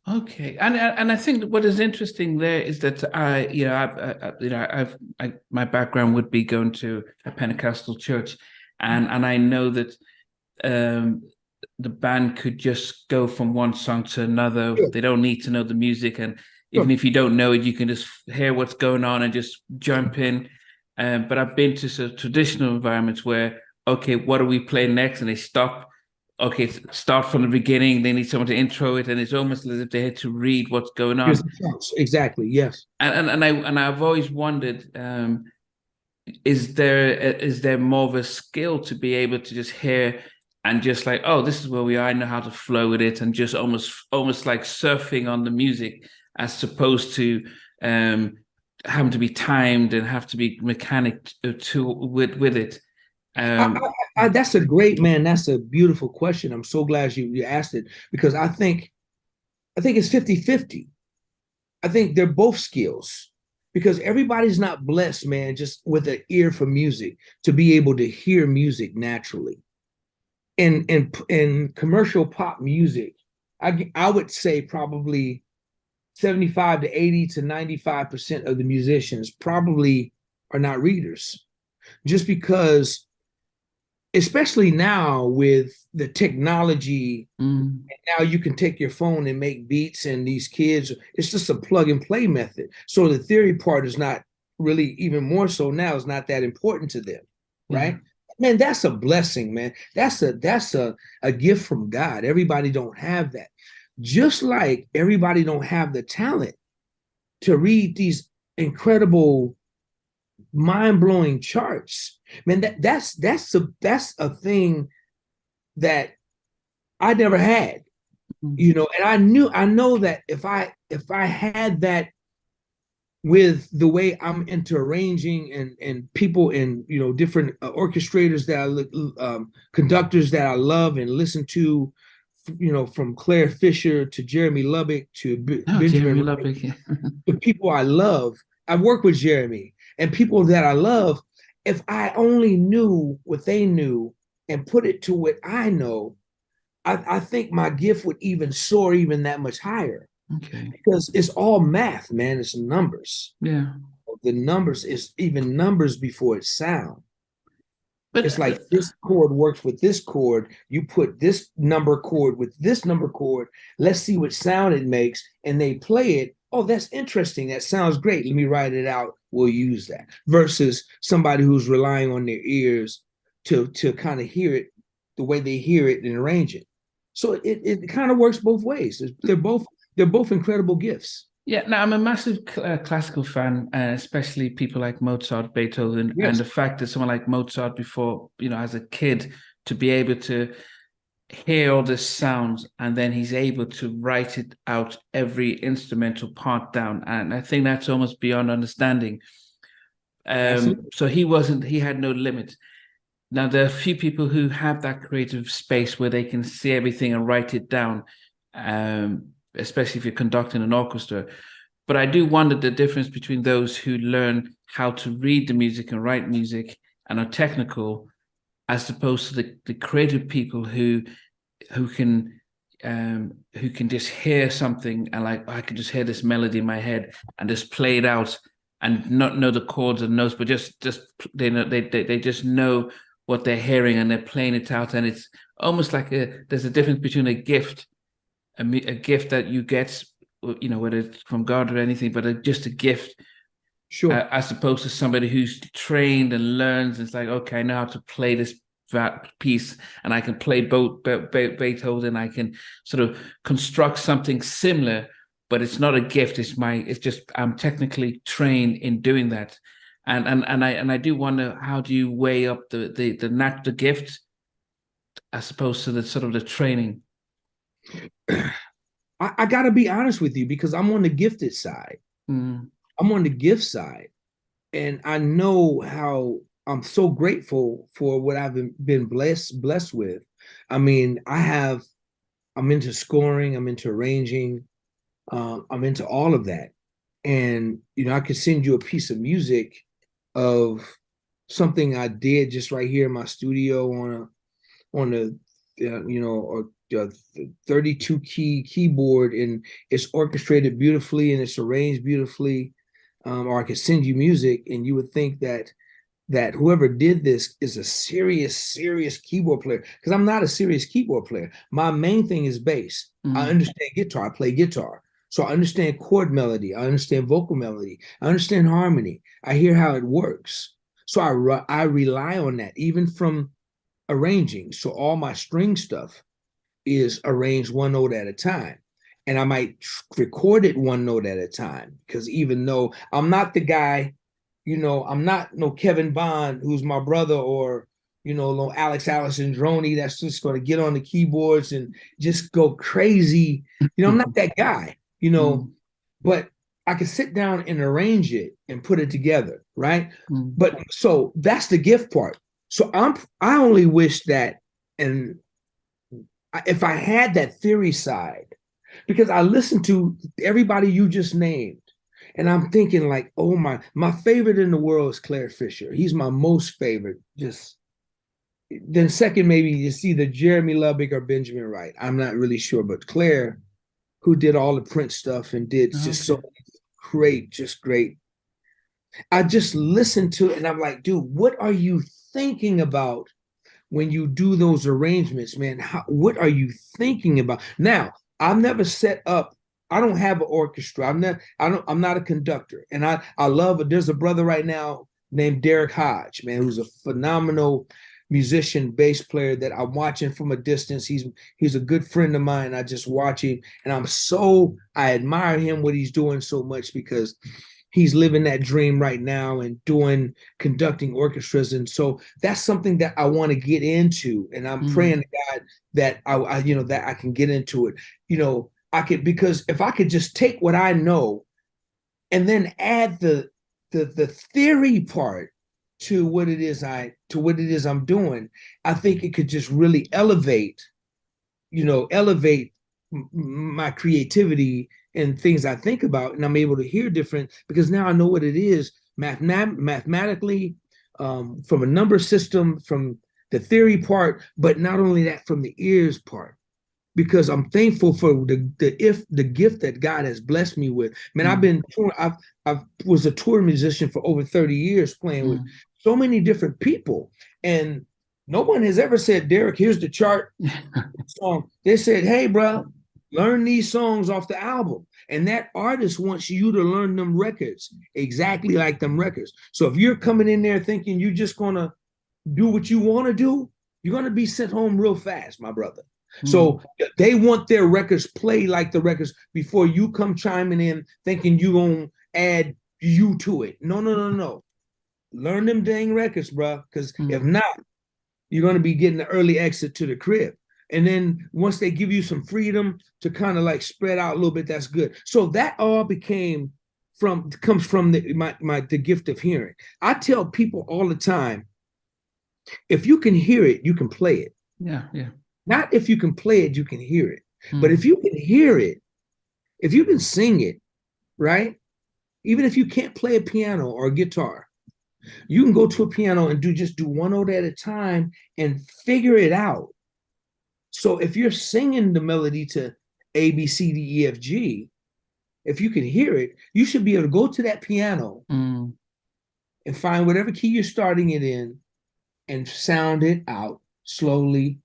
Okay, and I think that what is interesting there is that my background would be going to a Pentecostal church, and I know that um, the band could just go from one song to another. Sure, They don't need to know the music, and even sure. if you don't know it, you can just hear what's going on and just jump in. But I've been to sort of traditional environments where, okay, what do we play next? And they stop. Okay, start from the beginning. They need someone to intro it, and it's almost as if they had to read what's going Here's on. the chance. Exactly. Yes. I've always wondered, is there more of a skill to be able to just hear and just like, oh, this is where we are. I know how to flow with it, and just almost like surfing on the music, as opposed to having to be timed and have to be mechanic to with it. I, Um, that's a great man. That's a beautiful question. I'm so glad you asked it because I think it's 50-50. I think they're both skills because everybody's not blessed, man, just with an ear for music to be able to hear music naturally. In commercial pop music, I would say probably 75 to 80 to 95% of the musicians probably are not readers just because, especially now with the technology, mm, now you can take your phone and make beats, and these kids, it's just a plug and play method. So the theory part is not really, even more so now, is not that important to them, yeah. right? Man, that's a blessing, man. That's a gift from God. Everybody don't have that. Just like everybody don't have the talent to read these incredible, mind-blowing charts. Man, that's a thing that I never had, Mm. you know, and I know that if I had that with the way I'm into arranging and people and different orchestrators that conductors that I love and listen to, from Claire Fisher to Jeremy Lubbock to Oh, Jeremy Benjamin Wright, Lopez. Yeah. the people I love. I work with Jeremy and people that I love. If I only knew what they knew and put it to what I know, I think my gift would even soar even that much higher Okay. because it's all math, man. It's numbers. Yeah. The numbers is even numbers before it's sound. It's But like this chord works with this chord. You put this number chord with this number chord. Let's see what sound it makes. And they play it. Oh, that's interesting. That sounds great. Let me write it out. We'll use that. Versus somebody who's relying on their ears to kind of hear it the way they hear it and arrange it. So it kind of works both ways. They're both incredible gifts. yeah, now I'm a massive classical fan, especially people like Mozart, Beethoven, and Yes. the fact that someone like Mozart, before, as a kid, to be able to hear all this sounds and then he's able to write it out, every instrumental part down. And I think that's almost beyond understanding. Absolutely. So he had no limit. Now, there are a few people who have that creative space where they can see everything and write it down, especially if you're conducting an orchestra. But I do wonder the difference between those who learn how to read the music and write music and are technical, as opposed to the creative people who can just hear something and like, I can just hear this melody in my head and just play it out and not know the chords and notes, but just they know they just know what they're hearing and they're playing it out. And it's almost like there's a difference between a gift, a gift that you get, whether it's from God or anything, but just a gift, Sure. as opposed to somebody who's trained and learns. It's like, okay, I know how to play this that piece, and I can play both Beethoven. I can sort of construct something similar, but it's not a gift. It's just I'm technically trained in doing that. And I do wonder, how do you weigh up the gift as opposed to the sort of the training? I got to be honest with you because I'm on the gifted side. Mm, I'm on the gift side, and I know how I'm so grateful for what I've been blessed with. I mean, I'm into scoring, I'm into arranging, I'm into all of that, and I could send you a piece of music of something I did just right here in my studio on a 32 key keyboard, and it's orchestrated beautifully and it's arranged beautifully. Or I could send you music and you would think that whoever did this is a serious keyboard player, because I'm not a serious keyboard player. My main thing is bass. I understand guitar. I play guitar. So I understand chord melody. I understand vocal melody. I understand harmony. I hear how it works. So I rely on that, even from arranging. So all my string stuff is arranged one note at a time. And I might record it one note at a time, because even though I'm not the guy, I'm not no Kevin Bond, who's my brother, or, no Alex Allison Droney that's just going to get on the keyboards and just go crazy. I'm not that guy, but I can sit down and arrange it and put it together, right? But so that's the gift part. So I only wish that, and if I had that theory side, because I listened to everybody you just named, and I'm thinking like, oh my favorite in the world is Claire Fisher. He's my most favorite. Just then second, maybe it's either Jeremy Lubbock or Benjamin Wright. I'm not really sure, but Claire, who did all the Prince stuff and did just so great, just great. I just listened to it and I'm like, dude, what are you thinking about when you do those arrangements, man? What are you thinking about? Now, I've never set up, I don't have an orchestra. I'm not a conductor. And I love, there's a brother right now named Derek Hodge, man, who's a phenomenal musician, bass player that I'm watching from a distance. He's a good friend of mine. I just watch him and I admire him, what he's doing so much, because he's living that dream right now and conducting orchestras. And so that's something that I want to get into. And I'm praying to God that that I can get into it. I could, because if I could just take what I know and then add the theory part to what it is I'm doing, I think it could just really elevate my creativity and things I think about, and I'm able to hear different, because now I know what it is mathematically, from a number system, from the theory part, but not only that, from the ears part, because I'm thankful for the gift that God has blessed me with. Man, I've been touring. I was a tour musician for over 30 years, playing with so many different people, and no one has ever said, Derek, here's the chart song. They said, hey, bro, learn these songs off the album. And that artist wants you to learn them records exactly like them records. So if you're coming in there thinking you're just going to do what you want to do, you're going to be sent home real fast, my brother. So they want their records played like the records before you come chiming in thinking you're going to add you to it. No. Learn them dang records, bro. Because if not, you're going to be getting the early exit to the crib. And then once they give you some freedom to kind of like spread out a little bit, that's good. So that all comes from the gift of hearing. I tell people all the time, if you can hear it, you can play it. Yeah. Not if you can play it, you can hear it. But if you can hear it, if you can sing it, right? Even if you can't play a piano or a guitar, you can go to a piano and just do one note at a time and figure it out. So if you're singing the melody to A, B, C, D, E, F, G, if you can hear it, you should be able to go to that piano and find whatever key you're starting it in and sound it out slowly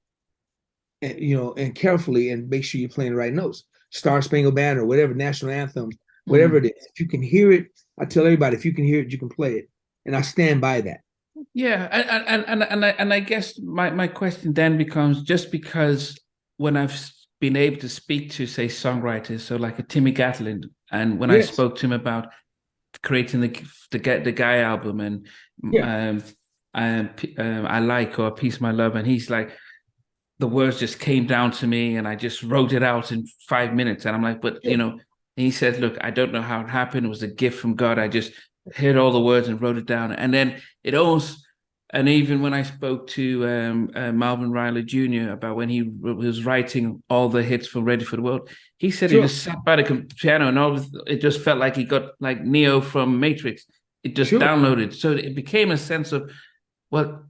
and carefully, and make sure you're playing the right notes. Star Spangled Banner, whatever, national anthem, whatever it is. If you can hear it, I tell everybody, if you can hear it, you can play it. And I stand by that. Yeah, and I guess my question then becomes, just because when I've been able to speak to, say, songwriters, so like a Timmy Gatlin, and when I spoke to him about creating the Guy album and I Like, or A Piece of My Love, and he's like, the words just came down to me and I just wrote it out in 5 minutes, and I'm like, but he said, look, I don't know how it happened. It was a gift from God. I just heard all the words and wrote it down. And then it almost, and even when I spoke to Malvin Riley Jr. about when he was writing all the hits for Ready for the World, he said he just sat by the piano and it just felt like he got like Neo from Matrix. It just downloaded. So it became a sense of, well,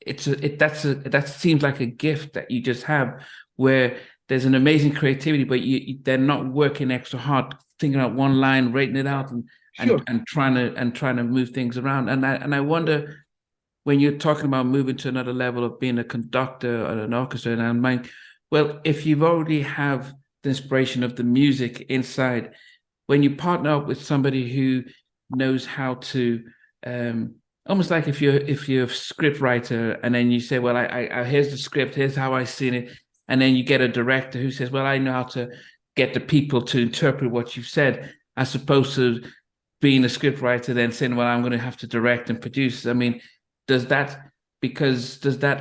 that seems like a gift that you just have, where there's an amazing creativity, but they're not working extra hard, thinking out one line, rating it out, and trying to move things around. And I wonder, when you're talking about moving to another level of being a conductor or an orchestra, and I'm like, well, if you've already have the inspiration of the music inside, when you partner up with somebody who knows how to, almost like if you're a script writer, and then you say, well, I here's the script, here's how I seen it, and then you get a director who says, well, I know how to get the people to interpret what you've said, as opposed to being a script writer then saying, well, I'm going to have to direct and produce. I mean, does that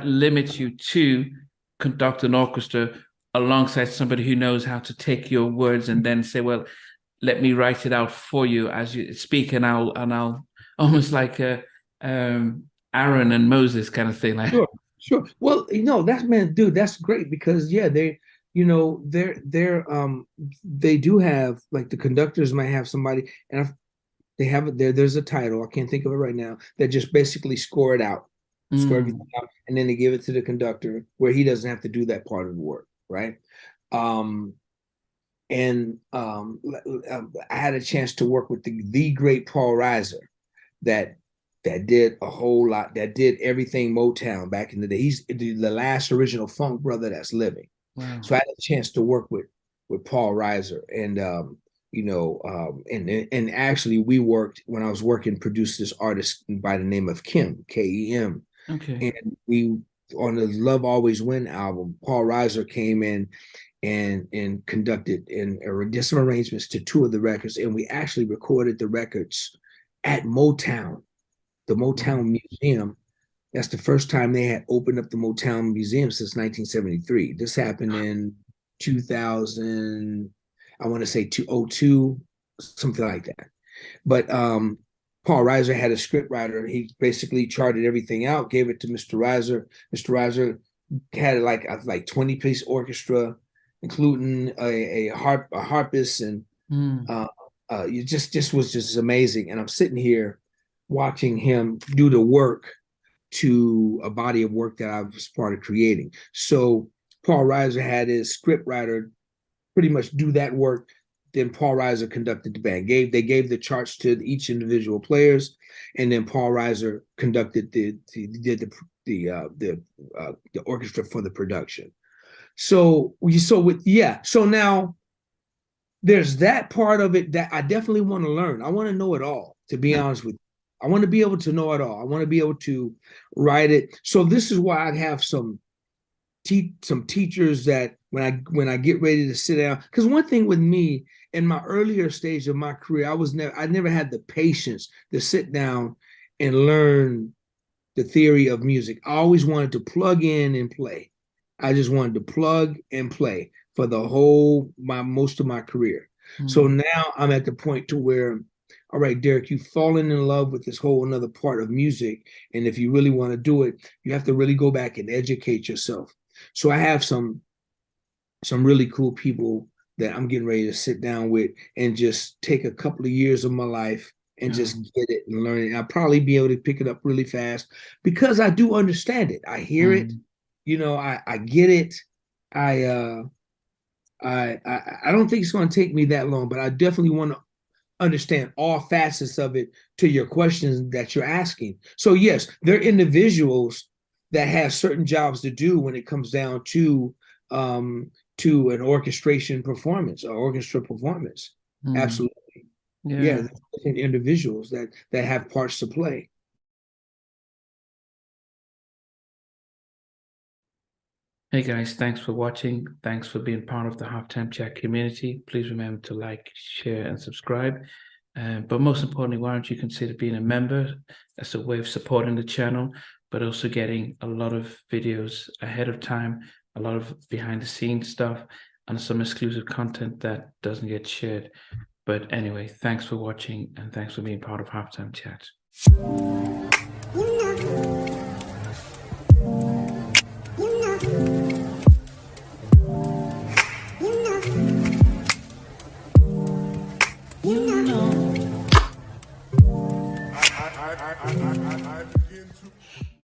limit you to conduct an orchestra alongside somebody who knows how to take your words and then say, well, let me write it out for you as you speak, and I'll almost like a Aaron and Moses kind of thing. Like, sure. Well, dude, that's great, because they do have, like, the conductors might have somebody, and they have it there. There's a title, I can't think of it right now, that just basically score everything out, and then they give it to the conductor, where he doesn't have to do that part of the work, right? I had a chance to work with the great Paul Reiser, that did a whole lot, that did everything Motown back in the day. He's the last original funk brother that's living. wow. So I had a chance to work with Paul Reiser, and and actually we worked, when I was working, produced this artist by the name of Kim, Kem. Okay. And we, on the Love Always Win album, Paul Reiser came in and conducted and did some arrangements to 2 of the records, and we actually recorded the records at Motown, the Motown Museum. That's the first time they had opened up the Motown Museum since 1973. This happened in 2000, I want to say 2002, something like that. But Paul Reiser had a script writer. He basically charted everything out, gave it to Mr. Reiser. Mr. Reiser had like 20-piece orchestra, including a harpist, and it just was just amazing. And I'm sitting here watching him do the work to a body of work that I was part of creating. So Paul Reiser had his script writer pretty much do that work. Then Paul Reiser conducted the band. They gave the charts to each individual players, and then Paul Reiser conducted the orchestra for the production. So now there's that part of it that I definitely want to learn. I want to know it all, to be honest with you. I want to be able to know it all. I want to be able to write it. So this is why I'd have some teachers that when I get ready to sit down, because one thing with me in my earlier stage of my career, I never had the patience to sit down and learn the theory of music. I always wanted to plug in and play. I just wanted to plug and play for most of my career. So now I'm at the point to where, all right, Derek, you've fallen in love with this whole another part of music. And if you really want to do it, you have to really go back and educate yourself. So I have some really cool people that I'm getting ready to sit down with and just take a couple of years of my life and just get it and learn it. I'll probably be able to pick it up really fast because I do understand it. I hear it, I get it. I don't think it's going to take me that long, but I definitely want to understand all facets of it to your questions that you're asking. So yes, there are individuals that have certain jobs to do when it comes down to an orchestration performance or orchestra performance. Absolutely. Yeah, different individuals that have parts to play. Hey guys, thanks for watching. Thanks for being part of the Halftime Chat community. Please remember to like, share, and subscribe. But most importantly, why don't you consider being a member? That's a way of supporting the channel, but also getting a lot of videos ahead of time, a lot of behind the scenes stuff, and some exclusive content that doesn't get shared. But anyway, thanks for watching, and thanks for being part of Halftime Chat.